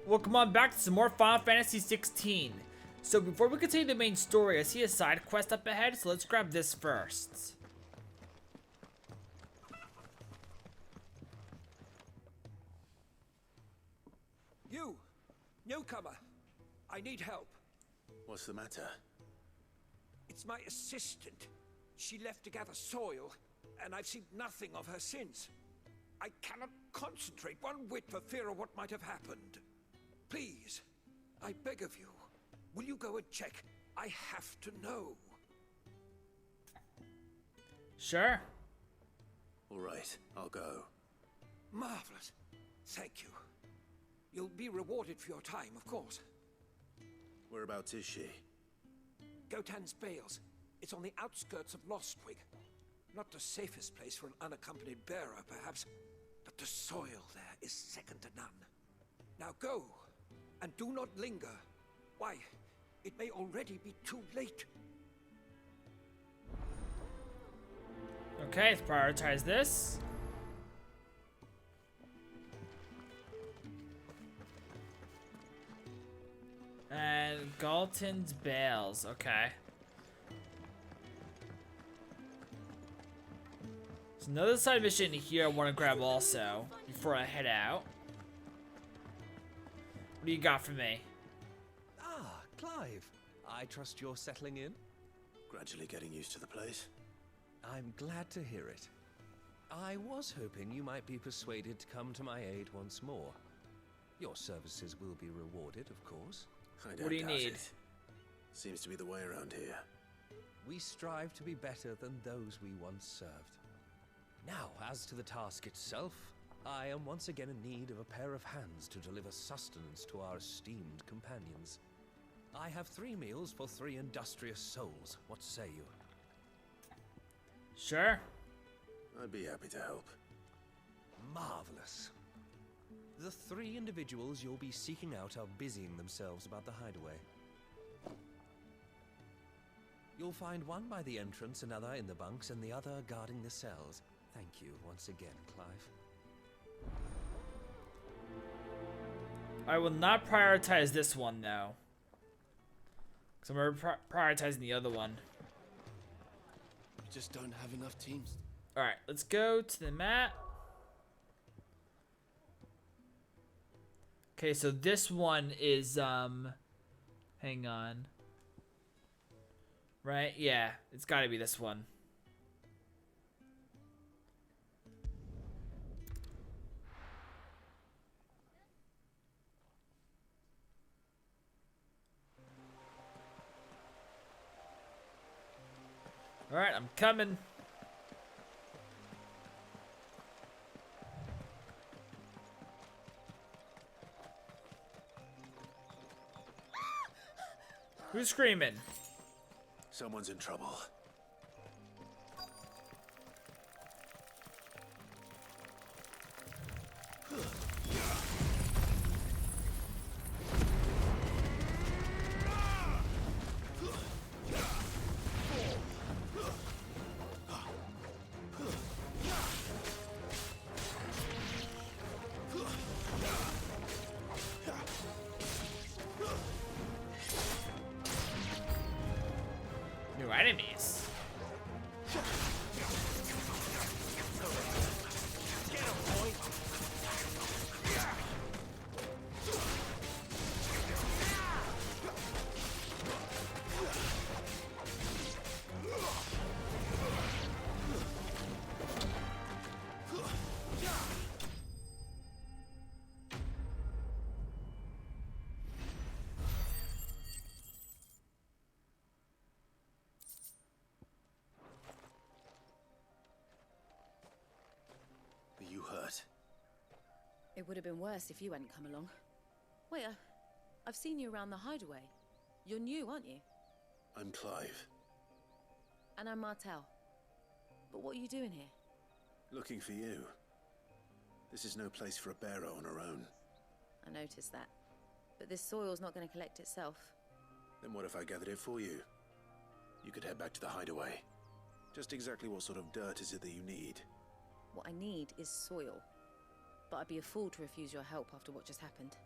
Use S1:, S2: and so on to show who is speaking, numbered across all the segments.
S1: Welcome on back to some more Final Fantasy XVI. So before we continue the main story, I see a side quest up ahead, so let's grab this first.
S2: You! Newcomer! I need help.
S3: What's the matter?
S2: It's my assistant. She left to gather soil, and I've seen nothing of her since. I cannot concentrate one whit for fear of what might have happened. Please, I beg of you, will you go and check? I have to know.
S1: Sure.
S3: All right, I'll go.
S2: Marvelous. Thank you. You'll be rewarded for your time, of course.
S3: Whereabouts is she?
S2: Gotan's Bales. It's on the outskirts of Lostwig. Not the safest place for an unaccompanied bearer, perhaps, but the soil there is second to none. Now go, and do not linger. Why, it may already be too late.
S1: Okay, let's prioritize this. And Galton's Bales, okay. There's another side mission here I want to grab also, before I head out. What do you got for me?
S4: Ah, Clive. I trust you're settling in?
S3: Gradually getting used to the place.
S4: I'm glad to hear it. I was hoping you might be persuaded to come to my aid once more. Your services will be rewarded, of course.
S1: What do you need?
S3: It. Seems to be the way around here.
S4: We strive to be better than those we once served. Now, as to the task itself, I am once again in need of a pair of hands to deliver sustenance to our esteemed companions. I have 3 meals for 3 industrious souls. What say you?
S1: Sure.
S3: I'd be happy to help.
S4: Marvelous. The 3 individuals you'll be seeking out are busying themselves about the hideaway. You'll find one by the entrance, another in the bunks, and the other guarding the cells. Thank you once again, Clive.
S1: I will not prioritize this one, though. Because I'm prioritizing the other one.
S3: We just don't have enough teams.
S1: Alright, let's go to the map. Okay, so this one is, hang on. Right? Yeah, it's gotta be this one. Alright, I'm coming. Who's screaming?
S3: Someone's in trouble.
S1: New enemies.
S3: Are you hurt?
S5: It would have been worse if you hadn't come along. Wait, I've seen you around the hideaway. You're new, aren't you?
S3: I'm Clive.
S5: And I'm Martel. But what are you doing here?
S3: Looking for you. This is no place for a bearer on her own.
S5: I noticed that. But this soil's not going to collect itself.
S3: Then what if I gathered it for you? You could head back to the hideaway. Just exactly what sort of dirt is it that you need?
S5: What I need is soil. But I'd be a fool to refuse your help after what just happened.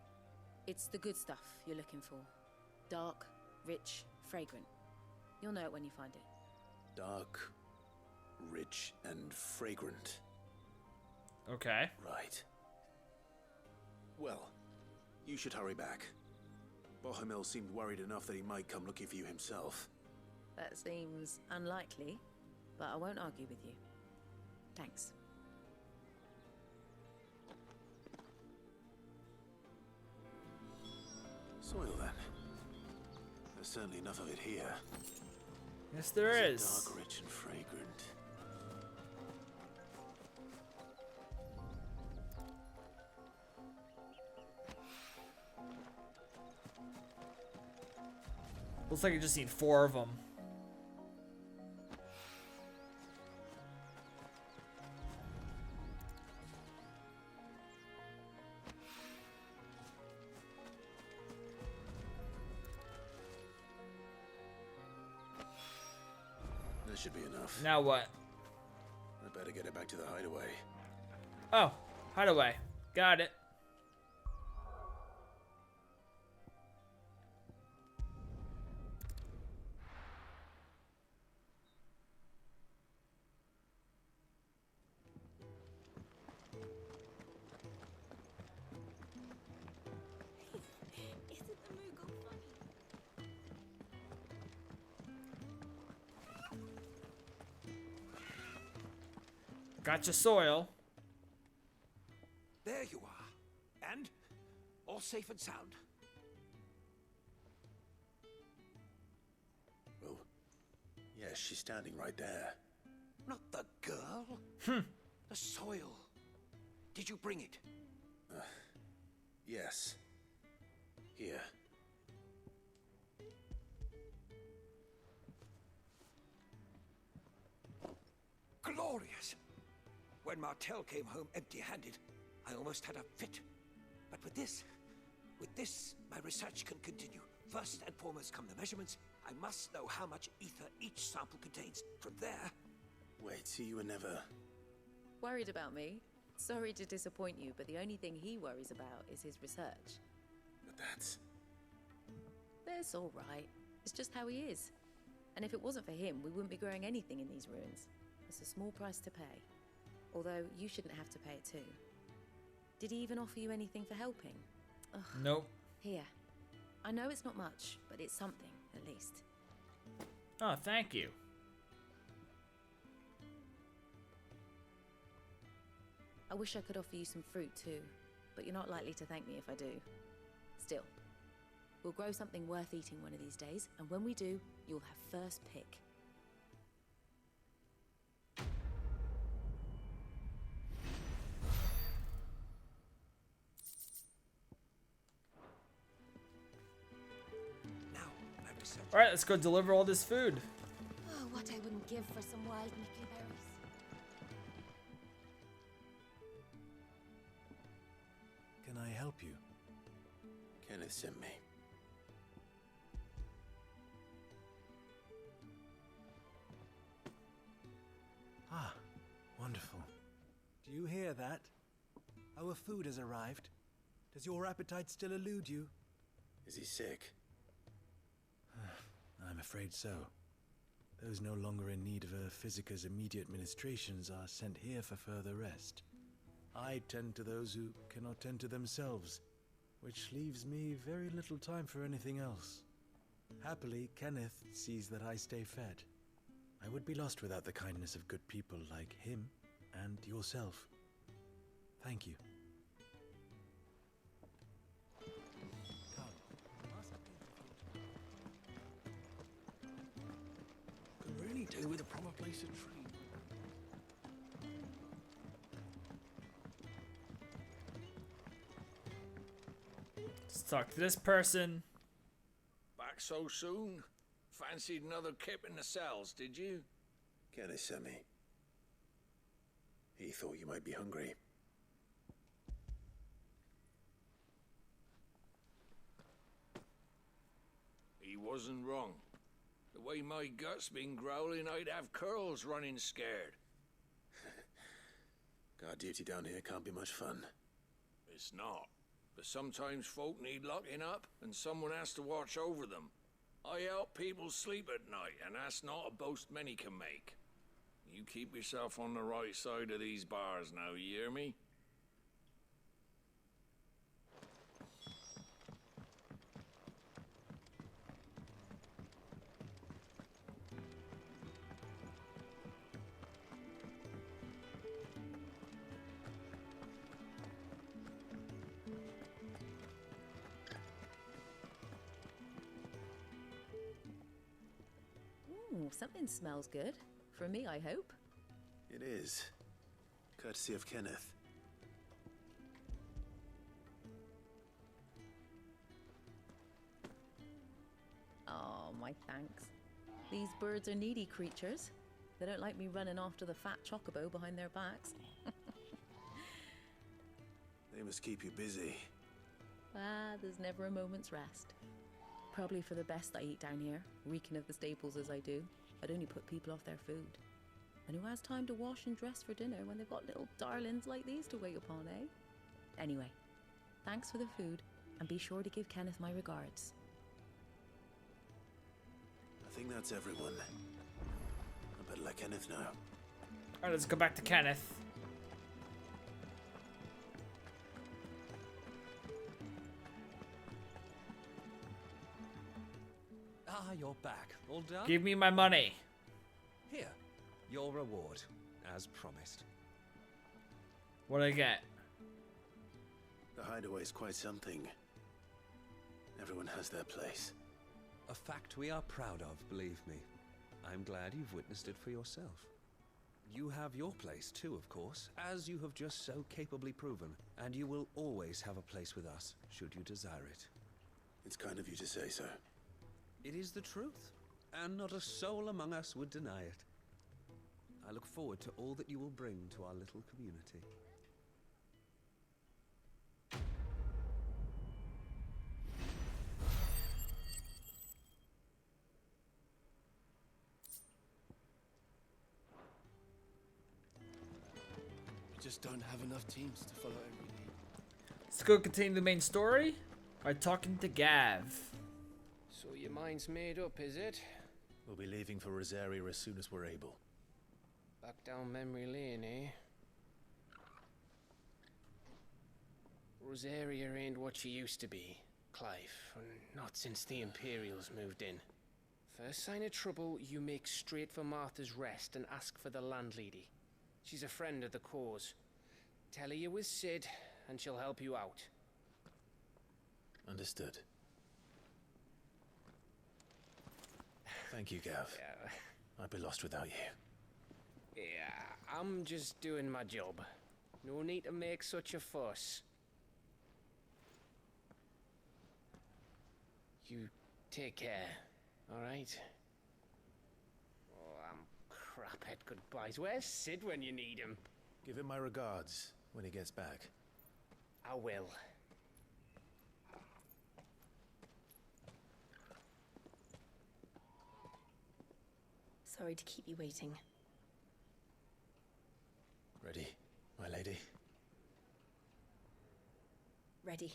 S5: It's the good stuff you're looking for. Dark, rich, fragrant. You'll know it when you find it.
S3: Dark, rich, and fragrant.
S1: Okay.
S3: Right. Well, you should hurry back. Bohemil seemed worried enough that he might come looking for you himself.
S5: That seems unlikely, but I won't argue with you. Thanks.
S3: Soil, then. There's certainly enough of it here.
S1: Yes, there is.
S3: Dark, rich, and fragrant.
S1: Looks like you just need 4 of them.
S3: That should be enough.
S1: Now what?
S3: I better get it back to the hideaway.
S1: Oh, hideaway. Got it.
S5: Isn't the Moogle funny?
S1: Gotcha soil.
S2: There you are. And all safe and sound.
S3: Oh, yes, she's standing right there.
S2: Not the girl. The soil. Did you bring it?
S3: Yes. Here.
S2: Glorious! When Martel came home empty-handed, I almost had a fit. But with this, my research can continue. First and foremost come the measurements. I must know how much ether each sample contains. From there...
S3: Wait, so you were never...
S5: Worried about me? Sorry to disappoint you, but the only thing he worries about is his research.
S3: But that's...
S5: That's all right. It's just how he is. And if it wasn't for him, we wouldn't be growing anything in these ruins. It's a small price to pay. Although, you shouldn't have to pay it too. Did he even offer you anything for helping? Ugh.
S1: Nope.
S5: Here. I know it's not much, but it's something, at least.
S1: Oh, thank you.
S5: I wish I could offer you some fruit too, but you're not likely to thank me if I do. Still, we'll grow something worth eating one of these days, and when we do, you'll have first pick.
S2: Now, my research...
S1: Alright, let's go deliver all this food.
S5: Oh, what I wouldn't give for some wild Mickey berries.
S6: Can I help you?
S3: Kenneth sent me.
S6: Ah, wonderful. Do you hear that? Our food has arrived. Does your appetite still elude you?
S3: Is he sick?
S6: I'm afraid so. Those no longer in need of a Physica's immediate ministrations are sent here for further rest. I tend to those who cannot tend to themselves, which leaves me very little time for anything else. Happily, Kenneth sees that I stay fed. I would be lost without the kindness of good people like him and yourself. Thank you.
S3: Could really do with a proper place to treat.
S1: Let's talk to this person.
S2: Back so soon? Fancied another kip in the cells, did you?
S3: Kenneth sent me. He thought you might be hungry.
S2: He wasn't wrong. The way my gut's been growling, I'd have curls running scared.
S3: Guard duty down here can't be much fun.
S2: It's not. But sometimes folk need locking up, and someone has to watch over them. I help people sleep at night, and that's not a boast many can make. You keep yourself on the right side of these bars now, you hear me?
S5: Ooh, something smells good. For me, I hope.
S3: It is. Courtesy of Kenneth.
S5: Oh, my thanks. These birds are needy creatures. They don't like me running after the fat chocobo behind their backs.
S3: They must keep you busy.
S5: Ah, there's never a moment's rest. Probably for the best I eat down here, reeking of the staples as I do. I'd only put people off their food. And who has time to wash and dress for dinner when they've got little darlings like these to wait upon, eh? Anyway, thanks for the food, and be sure to give Kenneth my regards.
S3: I think that's everyone. I better let Kenneth know.
S1: Alright, let's go back to Kenneth.
S4: Ah, you're back. All done?
S1: Give me my money.
S4: Here, your reward, as promised.
S1: What do I get?
S3: The hideaway's quite something. Everyone has their place.
S4: A fact we are proud of, believe me. I'm glad you've witnessed it for yourself. You have your place too, of course, as you have just so capably proven, and you will always have a place with us, should you desire it.
S3: It's kind of you to say so.
S4: It is the truth, and not a soul among us would deny it. I look forward to all that you will bring to our little community.
S6: We just don't have enough teams to follow every lead.
S1: Let's go continue the main story by talking to Gav.
S7: So your mind's made up, is it?
S3: We'll be leaving for Rosaria as soon as we're able.
S7: Back down memory lane, eh? Rosaria ain't what she used to be, Clive. Not since the Imperials moved in. First sign of trouble, you make straight for Martha's Rest and ask for the landlady. She's a friend of the cause. Tell her you was Sid, and she'll help you out.
S3: Understood. Thank you, Gav.
S7: Yeah.
S3: I'd be lost without you.
S7: Yeah, I'm just doing my job. No need to make such a fuss. You take care, alright? Oh, I'm crap at goodbyes. Where's Sid when you need him?
S3: Give him my regards when he gets back.
S7: I will.
S8: Sorry to keep you waiting.
S3: Ready, my lady?
S8: Ready.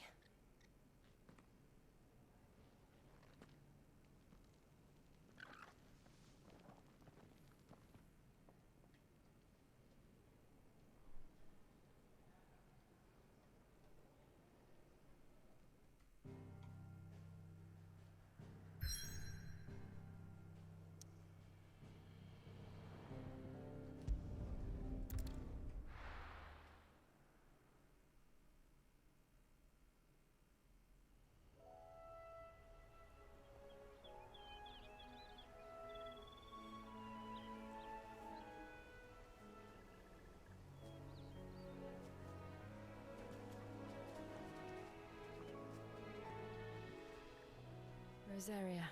S9: Rosaria.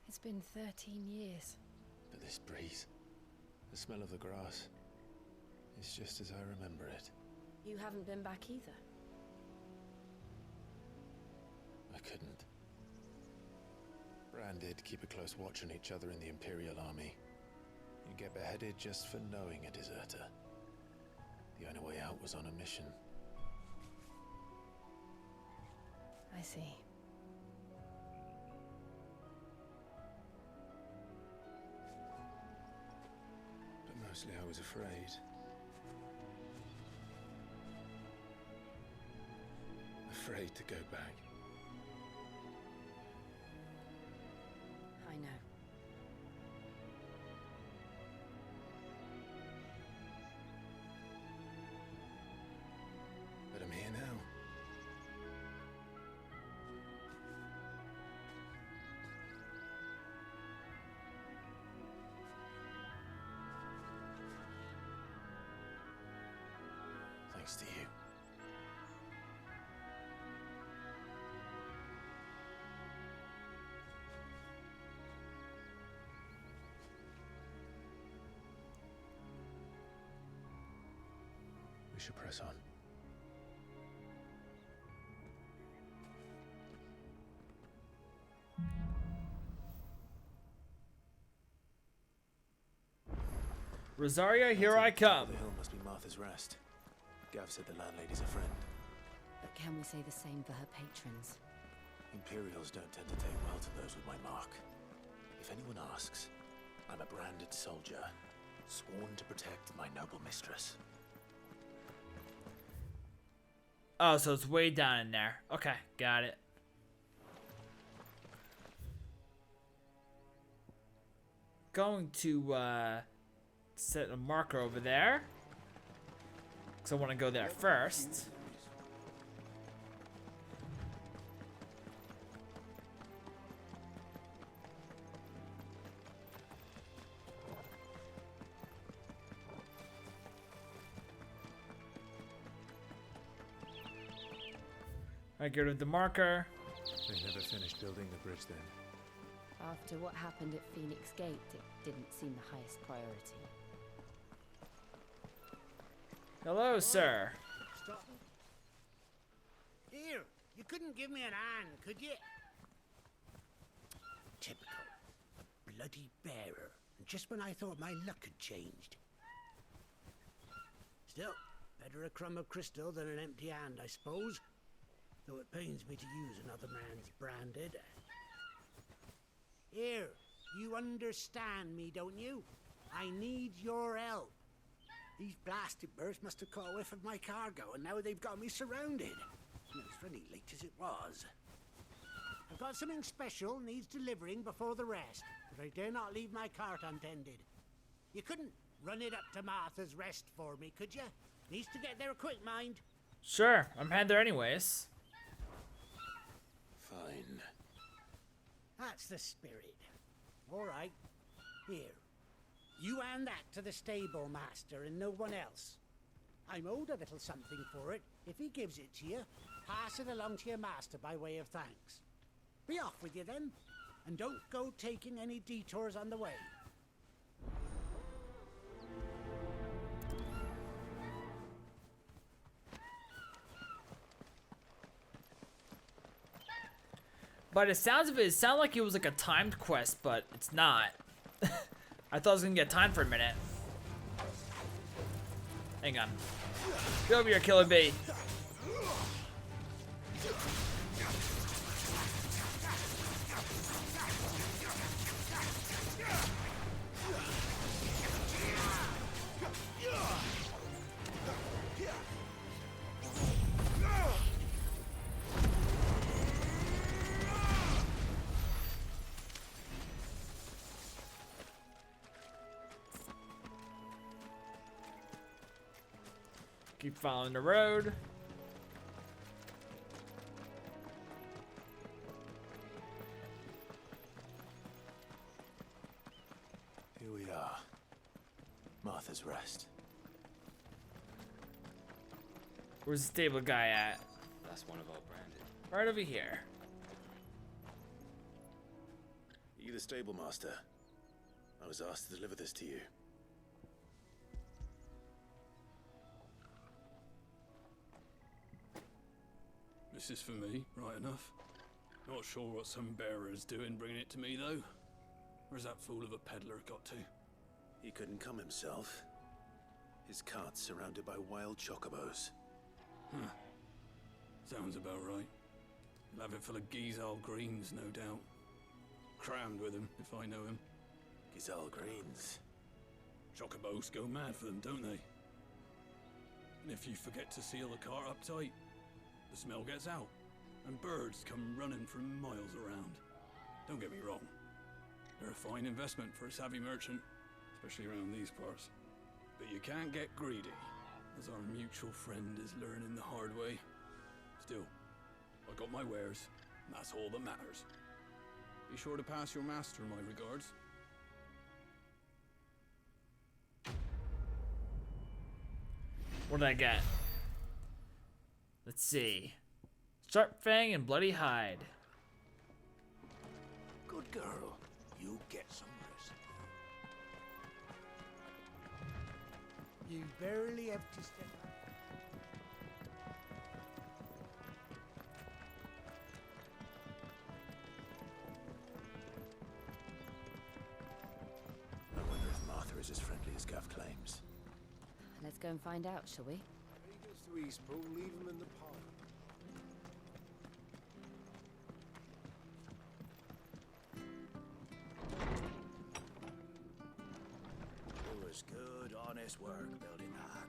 S9: It's been 13 years.
S3: But this breeze, the smell of the grass, it's just as I remember it.
S8: You haven't been back either.
S3: I couldn't. Bran did keep a close watch on each other in the Imperial Army. You get beheaded just for knowing a deserter. The only way out was on a mission.
S9: I see.
S3: But mostly I was afraid. Afraid to go back.
S8: I know.
S3: But I'm here now. Thanks to you. We should press on.
S1: Rosaria, here I come.
S3: The hill must be Martha's Rest. Gav said the landlady's a friend.
S8: But can we say the same for her patrons?
S3: Imperials don't tend to take well to those with my mark. If anyone asks, I'm a branded soldier, sworn to protect my noble mistress.
S1: Oh, so it's way down in there. Okay, got it. Going to set a marker over there, because I want to go there first. I get rid of the marker.
S6: They never finished building the bridge then.
S8: After what happened at Phoenix Gate, it didn't seem the highest priority.
S1: Hello, sir.
S10: Stop. Here, you couldn't give me an hand, could you? Typical. Bloody bearer. And just when I thought my luck had changed. Still, better a crumb of crystal than an empty hand, I suppose. Though it pains me to use another man's branded. Here, you understand me, don't you? I need your help. These blasted birds must have caught a whiff of my cargo, and now they've got me surrounded. And it's very late as it was. I've got something special needs delivering before the rest, but I dare not leave my cart untended. You couldn't run it up to Martha's Rest for me, could you? Needs to get there quick, mind.
S1: Sure, I'm heading there anyways.
S3: Fine.
S10: That's the spirit. All right. Here. You hand that to the stable master and no one else. I'm owed a little something for it. If he gives it to you, pass it along to your master by way of thanks. Be off with you then, and don't go taking any detours on the way.
S1: By the sounds of it, it sounded like it was like a timed quest, but it's not. I thought I was gonna get time for a minute. Hang on. Get over here, Killer Bee. Keep following the road.
S3: Here we are. Martha's Rest.
S1: Where's the stable guy at?
S7: That's one of our branded.
S1: Right over here.
S3: Are you the stable master? I was asked to deliver this to you.
S11: This is for me, right enough. Not sure what some bearer's doing bringing it to me, though. Where's that fool of a peddler got to?
S3: He couldn't come himself. His cart's surrounded by wild chocobos.
S11: Huh. Sounds about right. He'll have it full of Gizal greens, no doubt. Crammed with him, if I know him.
S3: Gizal greens.
S11: Chocobos go mad for them, don't they? And if you forget to seal the cart up tight, the smell gets out, and birds come running from miles around. Don't get me wrong. They're a fine investment for a savvy merchant, especially around these parts. But you can't get greedy, as our mutual friend is learning the hard way. Still, I got my wares, and that's all that matters. Be sure to pass your master my regards.
S1: What did I get? Let's see. Sharp Fang and Bloody Hide.
S10: Good girl. You get some rest. You barely have to step up.
S3: I wonder if Martha is as friendly as Gav claims.
S8: Let's go and find out, shall we?
S10: When he goes to Eastpool, leave him in the park.
S3: It was good, honest work building that.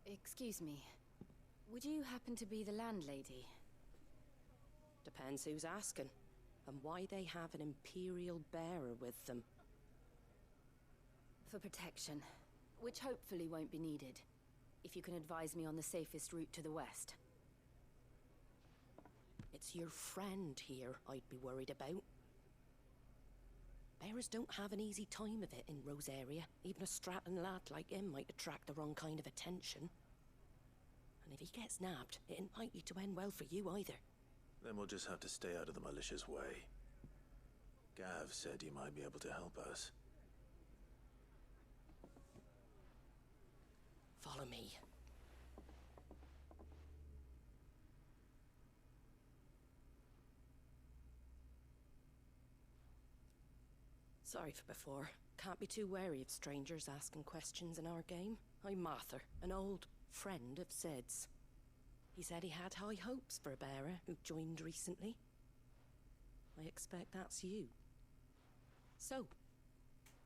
S8: Excuse me. Would you happen to be the landlady?
S12: Depends who's asking, and why they have an Imperial bearer with them.
S8: For protection, which hopefully won't be needed. If you can advise me on the safest route to the west.
S12: It's your friend here I'd be worried about. Bearers don't have an easy time of it in Rosaria. Even a Stratton lad like him might attract the wrong kind of attention. And if he gets nabbed, it ain't likely to end well for you either.
S3: Then we'll just have to stay out of the malicious way. Gav said he might be able to help us.
S12: Follow me. Sorry for before. Can't be too wary of strangers asking questions in our game. I'm Martha, an old friend of Sid's. He said he had high hopes for a bearer who joined recently. I expect that's you. So,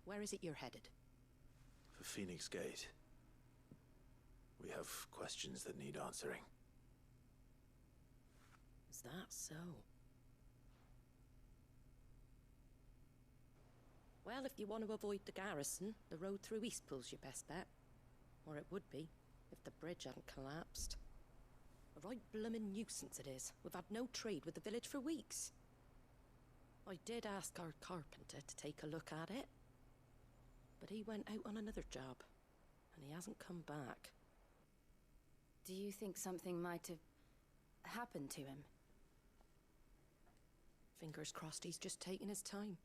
S12: where is it you're headed?
S3: For Phoenix Gate. We have questions that need answering.
S12: Is that so? Well, if you want to avoid the garrison, the road through Eastpool's your best bet. Or it would be, if the bridge hadn't collapsed. A right bloomin' nuisance it is. We've had no trade with the village for weeks. I did ask our carpenter to take a look at it, but he went out on another job, and he hasn't come back.
S8: Do you think something might have happened to him?
S12: Fingers crossed he's just taking his time.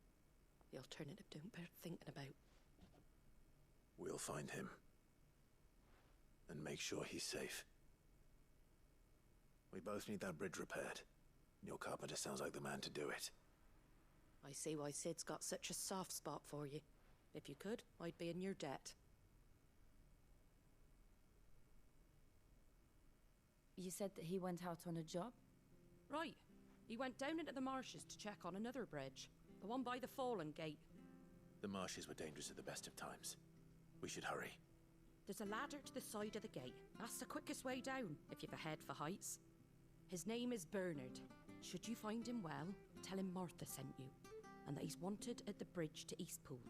S12: The alternative don't bear thinking about.
S3: We'll find him. And make sure he's safe. We both need that bridge repaired. Your carpenter sounds like the man to do it.
S12: I see why Sid's got such a soft spot for you. If you could, I'd be in your debt.
S8: You said that he went out on a job?
S12: Right. He went down into the marshes to check on another bridge. The one by the Fallen Gate.
S3: The marshes were dangerous at the best of times. We should hurry.
S12: There's a ladder to the side of the gate. That's the quickest way down, if you've a head for heights. His name is Bernard. Should you find him well, tell him Martha sent you, and that he's wanted at the bridge to Eastpool.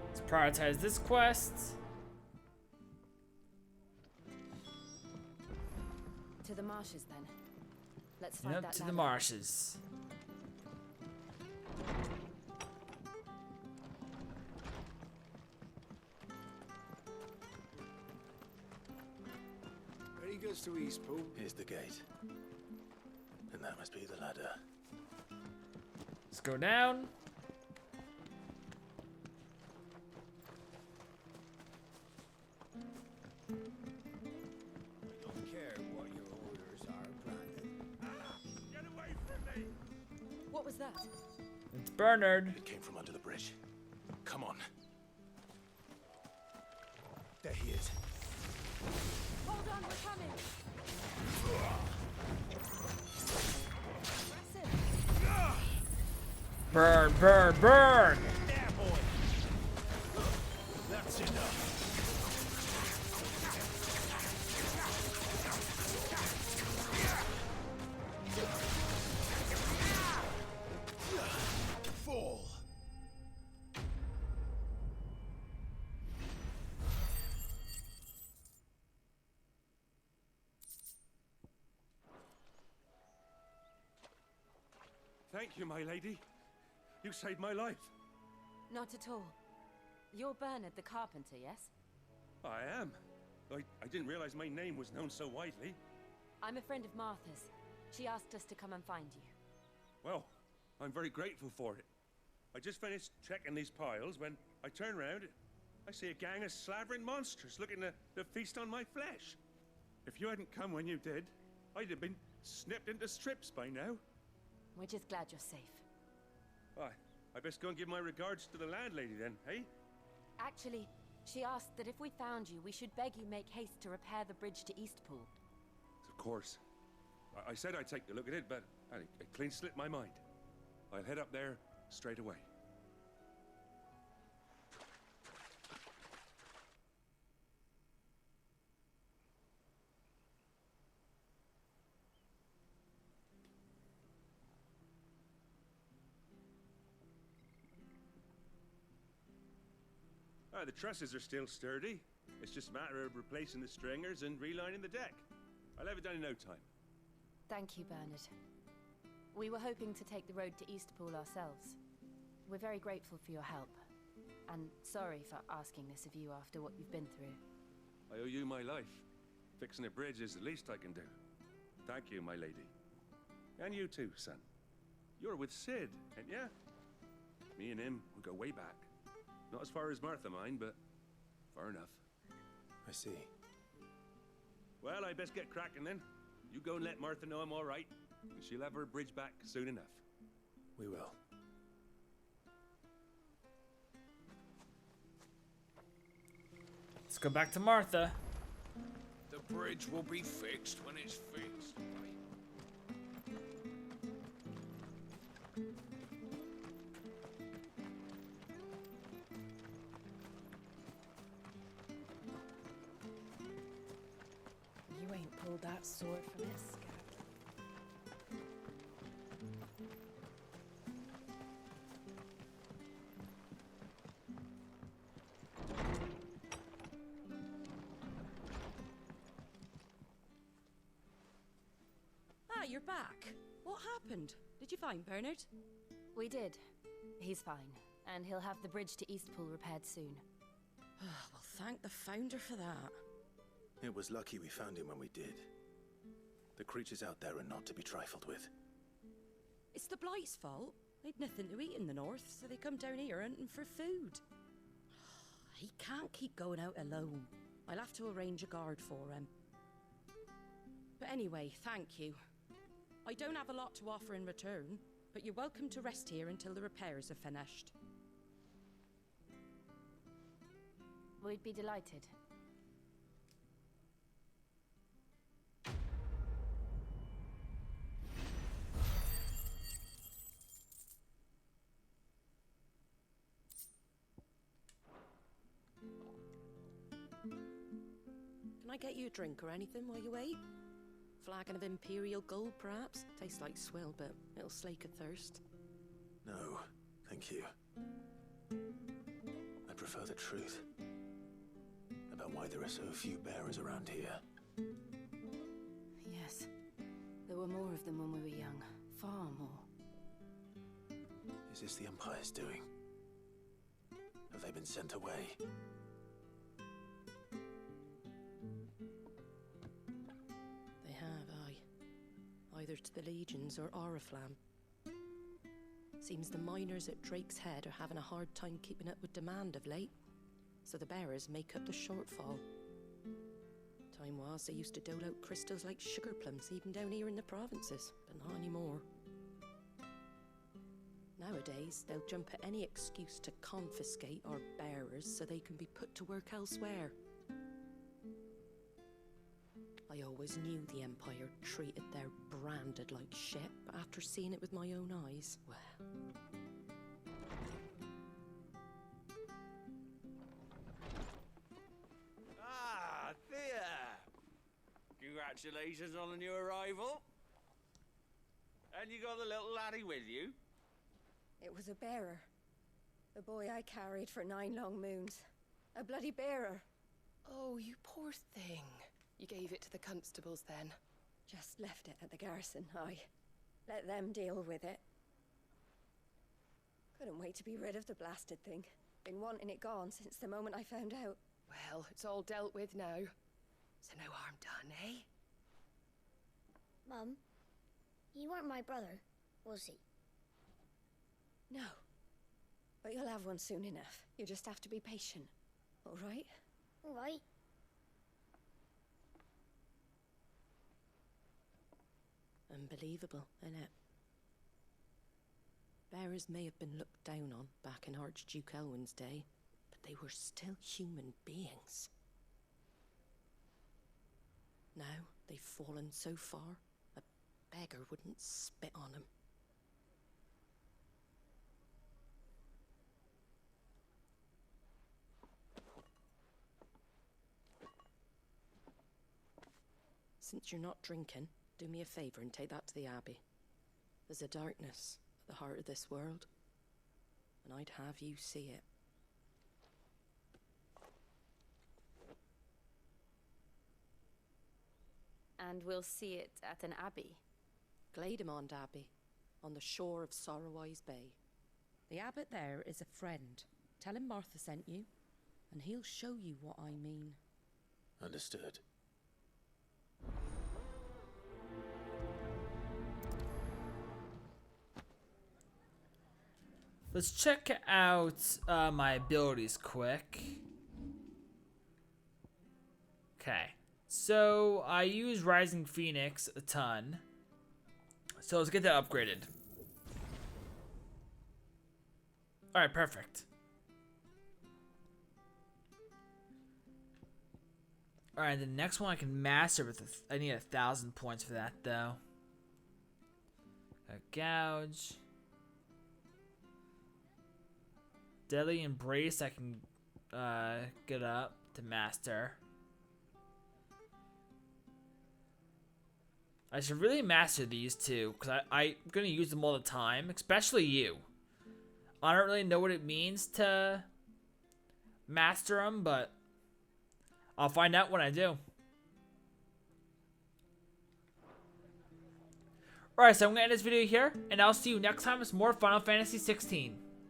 S1: Let's prioritize this quest.
S8: To the marshes, then. Let's find that
S1: Yep, to the
S8: ladder.
S1: marshes.
S10: Where he goes to Eastpool.
S3: Here's the gate. And that must be the ladder.
S1: Let's go down.
S10: Don't care what your orders are, Brandon. Get away from me!
S12: What was that?
S1: It's Bernard.
S3: It came from under the bridge. Come on. There he is.
S8: Hold on, we're coming!
S1: Burn, burn, burn!
S3: There, boy! That's enough. Fall.
S13: Thank you, my lady. You saved my life.
S8: Not at all. You're Bernard the carpenter, yes?
S13: I am. I didn't realize my name was known so widely.
S8: I'm a friend of Martha's. She asked us to come and find you.
S13: Well, I'm very grateful for it. I just finished checking these piles when I turn around. I see a gang of slavering monsters looking to feast on my flesh. If you hadn't come when you did, I'd have been snipped into strips by now.
S8: We're just glad you're safe.
S13: I best go and give my regards to the landlady then, eh?
S8: Actually, she asked that if we found you, we should beg you make haste to repair the bridge to Eastpool.
S13: Of course. I said I'd take a look at it, but it clean slipped my mind. I'll head up there straight away. The trusses are still sturdy. It's just a matter of replacing the stringers and relining the deck. I'll have it done in no time.
S8: Thank you, Bernard. We were hoping to take the road to Eastpool ourselves. We're very grateful for your help. And sorry for asking this of you after what you've been through.
S13: I owe you my life. Fixing a bridge is the least I can do. Thank you, my lady. And you too, son. You're with Sid, ain't ya? Me and him, we go way back. Not as far as Martha, mind, but far enough.
S3: I see.
S13: Well, I best get cracking then. You go and let Martha know I'm all right, and she'll have her bridge back soon enough.
S3: We will.
S1: Let's go back to Martha.
S2: The bridge will be fixed when it's fixed.
S12: You ain't pulled that sword from its scab. Ah, you're back. What happened? Did you find Bernard?
S8: We did. He's fine, and he'll have the bridge to Eastpool repaired soon.
S12: Well, thank the Founder for that.
S3: It was lucky we found him when we did. The creatures out there are not to be trifled with.
S12: It's the Blight's fault. They'd nothing to eat in the north, so they come down here hunting for food. He can't keep going out alone. I'll have to arrange a guard for him. But anyway, thank you. I don't have a lot to offer in return, but you're welcome to rest here until the repairs are finished.
S8: We'd be delighted.
S12: Can I get you a drink or anything while you wait? Flagon of Imperial Gold, perhaps? Tastes like swill, but it'll slake a thirst.
S3: No, thank you. I prefer the truth. About why there are so few bearers around here.
S8: Yes. There were more of them when we were young. Far more.
S3: Is this the Empire's doing? Have they been sent away?
S12: They have, aye. Either to the Legions or Oriflamme. Seems the miners at Drake's Head are having a hard time keeping up with demand of late, so the bearers make up the shortfall. Time was they used to dole out crystals like sugar plums even down here in the provinces, but not anymore. Nowadays, they'll jump at any excuse to confiscate our bearers so they can be put to work elsewhere. I always knew the Empire treated their branded like shit, but after seeing it with my own eyes, well...
S14: Ah, Thea! Congratulations on the new arrival. And you got the little laddie with you?
S9: It was a bearer. The boy I carried for 9 long moons. A bloody bearer.
S15: Oh, you poor thing. You gave it to the constables then?
S9: Just left it at the garrison, I let them deal with it. Couldn't wait to be rid of the blasted thing. Been wanting it gone since the moment I found out.
S15: Well, it's all dealt with now. So no harm done, eh?
S16: Mum, he weren't my brother, was he?
S9: No. But you'll have one soon enough. You just have to be patient. All right?
S16: All right.
S12: Unbelievable, innit? Bearers may have been looked down on back in Archduke Elwin's day, but they were still human beings. Now they've fallen so far, a beggar wouldn't spit on them. Since you're not drinking, do me a favour and take that to the Abbey. There's a darkness at the heart of this world, and I'd have you see it.
S8: And we'll see it at an abbey?
S12: Glademond Abbey, on the shore of Sorrowwise Bay. The abbot there is a friend. Tell him Martha sent you, and he'll show you what I mean.
S3: Understood.
S1: Let's check out my abilities quick. Okay, so I use Rising Phoenix a ton. So let's get that upgraded. Alright, perfect. Alright, the next one I can master with I need 1,000 points for that though. A gouge. Deadly Embrace I can get up to master. I should really master these two because I'm going to use them all the time, especially you. I don't really know what it means to master them, but I'll find out when I do. Alright, so I'm going to end this video here, and I'll see you next time with more Final Fantasy XVI.